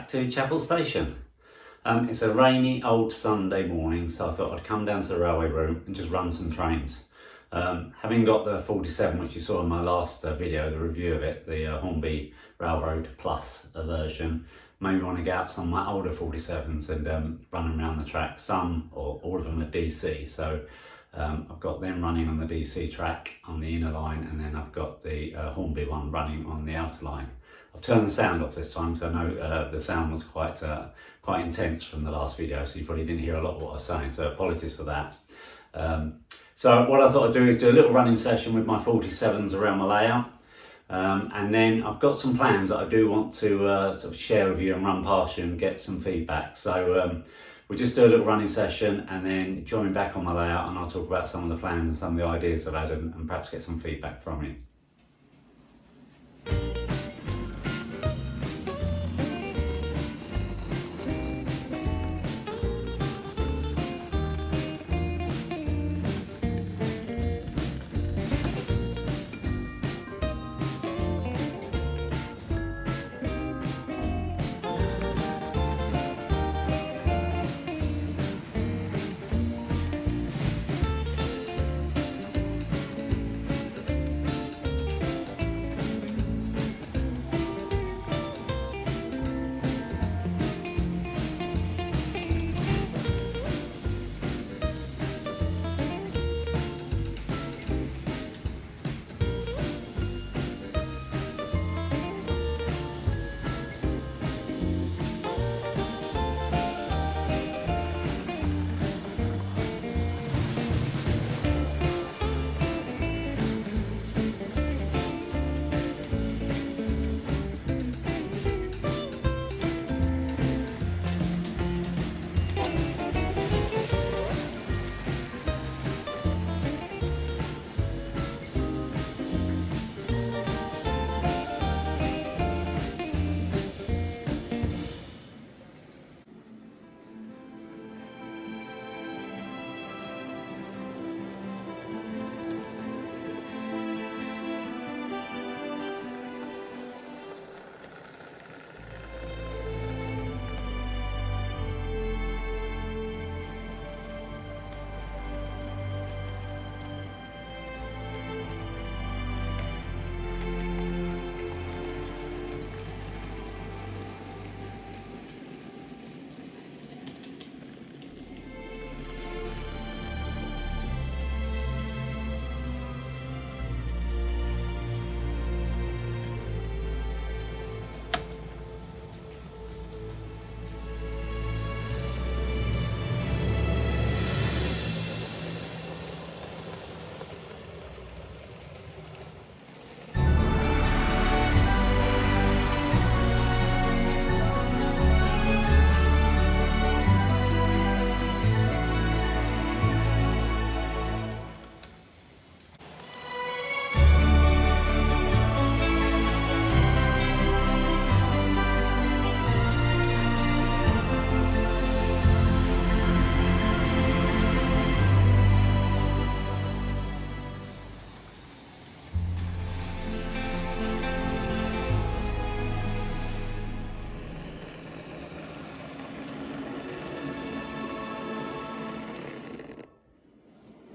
back to Chapel Station. It's a rainy old Sunday morning, so I thought I'd come down to the railway room and just run some trains. Having got the 47, which you saw in my last video, the review of it, the Hornby Railroad Plus version, maybe want to get out some of my older 47s and run them around the track. Some or all of them are DC, so I've got them running on the DC track on the inner line, and then I've got the Hornby one running on the outer line. I've turned the sound off this time, so I know the sound was quite intense from the last video, so you probably didn't hear a lot of what I was saying, so apologies for that. So what I thought I'd do is do a little running session with my 47s around my layout, and then I've got some plans that I do want to sort of share with you and run past you and get some feedback. So we'll just do a little running session and then join me back on my layout, and I'll talk about some of the plans and some of the ideas I've had, and perhaps get some feedback from you.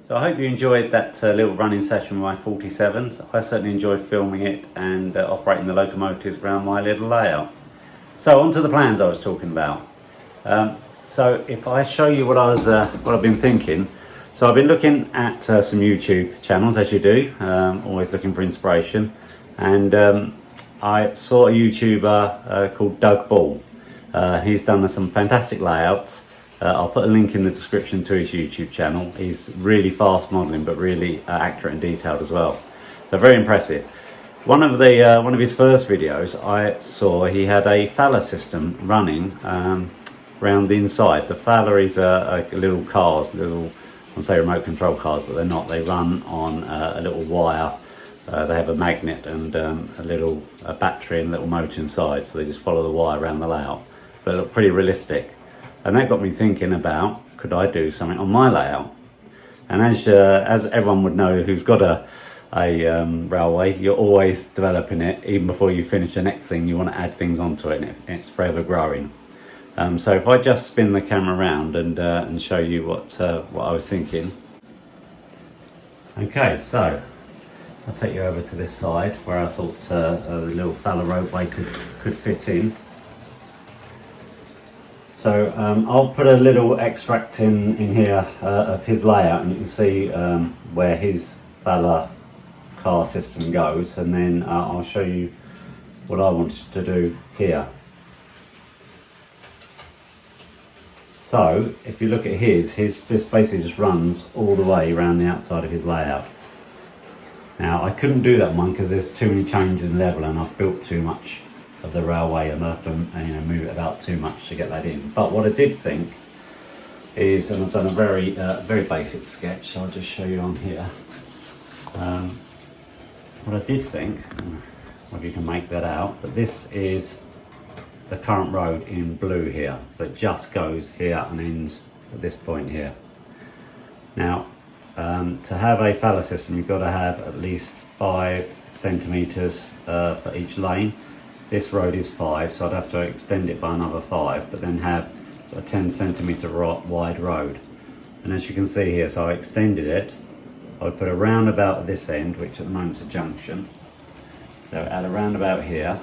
So I hope you enjoyed that little running session with my 47s. I certainly enjoyed filming it and operating the locomotives around my little layout. So on to the plans I was talking about. So if I show you what I've been thinking. So I've been looking at some YouTube channels, as you do, always looking for inspiration. And I saw a YouTuber called Doug Ball. He's done some fantastic layouts. I'll put a link in the description to his YouTube channel. He's really fast modelling, but really accurate and detailed as well. So very impressive. One of his first videos I saw, he had a Faller system running around the inside. The Faller is little cars, I'll say remote control cars, but they're not. They run on a little wire. They have a magnet and a little battery and a little motor inside, so they just follow the wire around the layout. But they look pretty realistic. And that got me thinking about, could I do something on my layout? And as everyone would know who's got a railway, you're always developing it. Even before you finish the next thing, you want to add things onto it, and it's forever growing. So if I just spin the camera around and show you what I was thinking. Okay, so I'll take you over to this side where I thought the little Falla roadway could fit in. So I'll put a little extract in here of his layout, and you can see where his Falla car system goes, and then I'll show you what I wanted to do here. So if you look at his basically just runs all the way around the outside of his layout. Now I couldn't do that one because there's too many changes in level, and I've built too much of the railway, and I have to move it about too much to get that in. But what I did think is, and I've done a very basic sketch, so I'll just show you on here. What I did think, if you can make that out, but this is the current road in blue here, so it just goes here and ends at this point here. Now to have a Falla system, you've got to have at least 5 centimeters for each lane. This road is 5, so I'd have to extend it by another 5, but then have a 10 centimeter wide road. And as you can see here, so I extended it. I would put a roundabout at this end, which at the moment is a junction. So at a roundabout here,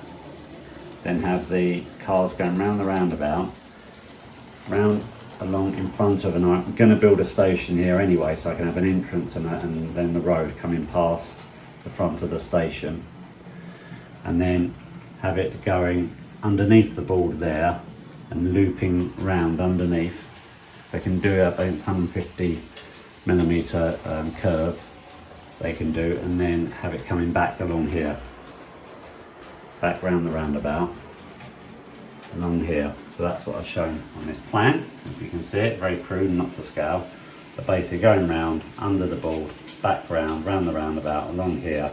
then have the cars going round the roundabout, round along in front of, and I'm going to build a station here anyway, so I can have an entrance and then the road coming past the front of the station, and then have it going underneath the board there and looping round underneath. So they can do a 150 millimeter curve they can do, and then have it coming back along here, back round the roundabout along here. So that's what I've shown on this plan. If you can see it, very crude, not to scale, but basically going round under the board, back round the roundabout along here.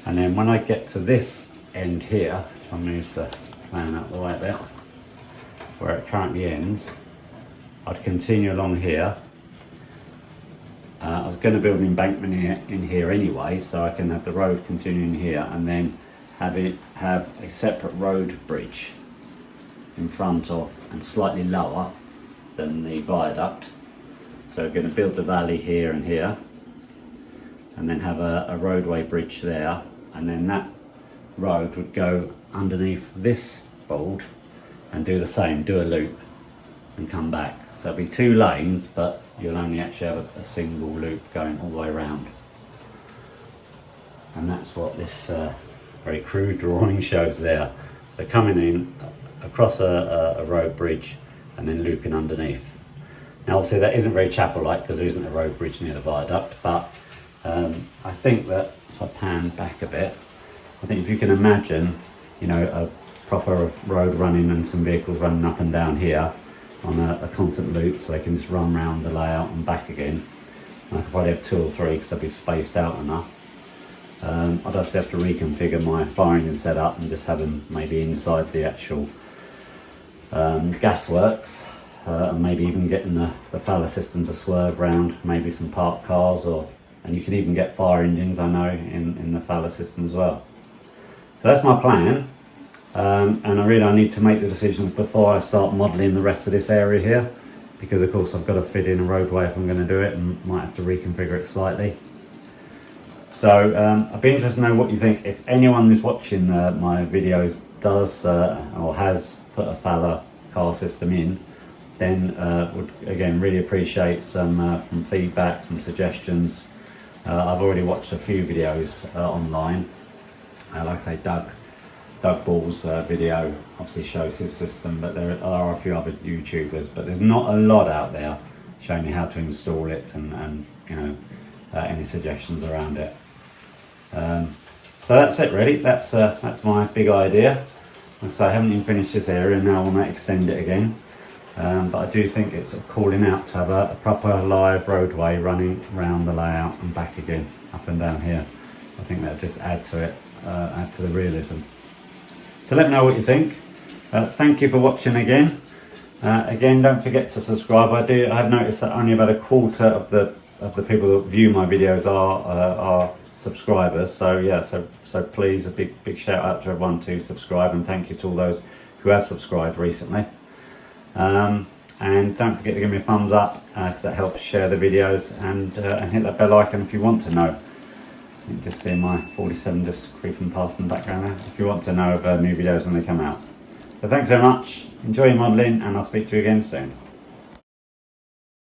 And then when I get to this end here, I'll move the plan out the way a bit, where it currently ends, I'd continue along here. I was going to build an embankment in here anyway, so I can have the road continuing here, and then have a separate road bridge in front of and slightly lower than the viaduct. So we're going to build the valley here and here, and then have a roadway bridge there, and then that road would go underneath this board and do the same, do a loop and come back. So it'll be 2 lanes, but you'll only actually have a single loop going all the way around. And that's what this very crude drawing shows there. So coming in across a road bridge and then looping underneath. Now obviously that isn't very chapel-like because there isn't a road bridge near the viaduct, but I think that if I pan back a bit, I think if you can imagine, a proper road running and some vehicles running up and down here on a constant loop, so they can just run around the layout and back again. And I could probably have 2 or 3 because they'll be spaced out enough. I'd obviously have to reconfigure my firing setup and just have them maybe inside the actual gasworks, and maybe even getting the Falla system to swerve around maybe some parked cars, and you can even get fire engines, I know, in the Falla system as well. So that's my plan, and I need to make the decisions before I start modelling the rest of this area here, because of course I've got to fit in a roadway if I'm going to do it, and might have to reconfigure it slightly. So I'd be interested to know what you think. If anyone who's watching my videos does or has put a Falla car system in, then would again really appreciate some feedback, some suggestions. I've already watched a few videos online. Like I say, Doug Ball's video obviously shows his system, but there are a few other YouTubers, but there's not a lot out there showing you how to install it and any suggestions around it. So that's it really. That's my big idea. Like I say, I haven't even finished this area, now I want to extend it again. But I do think it's calling out to have a proper live roadway running around the layout and back again, up and down here. I think that'll just add to it, add to the realism. So let me know what you think. Thank you for watching again. Again, don't forget to subscribe. I've noticed that only about a quarter of the people that view my videos are subscribers. So yeah, so please, a big shout out to everyone to subscribe, and thank you to all those who have subscribed recently. And don't forget to give me a thumbs up, because that helps share the videos, and hit that bell icon if you want to know. You can just see my 47 just creeping past in the background there, if you want to know of new videos when they come out. So thanks very much, enjoy your modelling, and I'll speak to you again soon.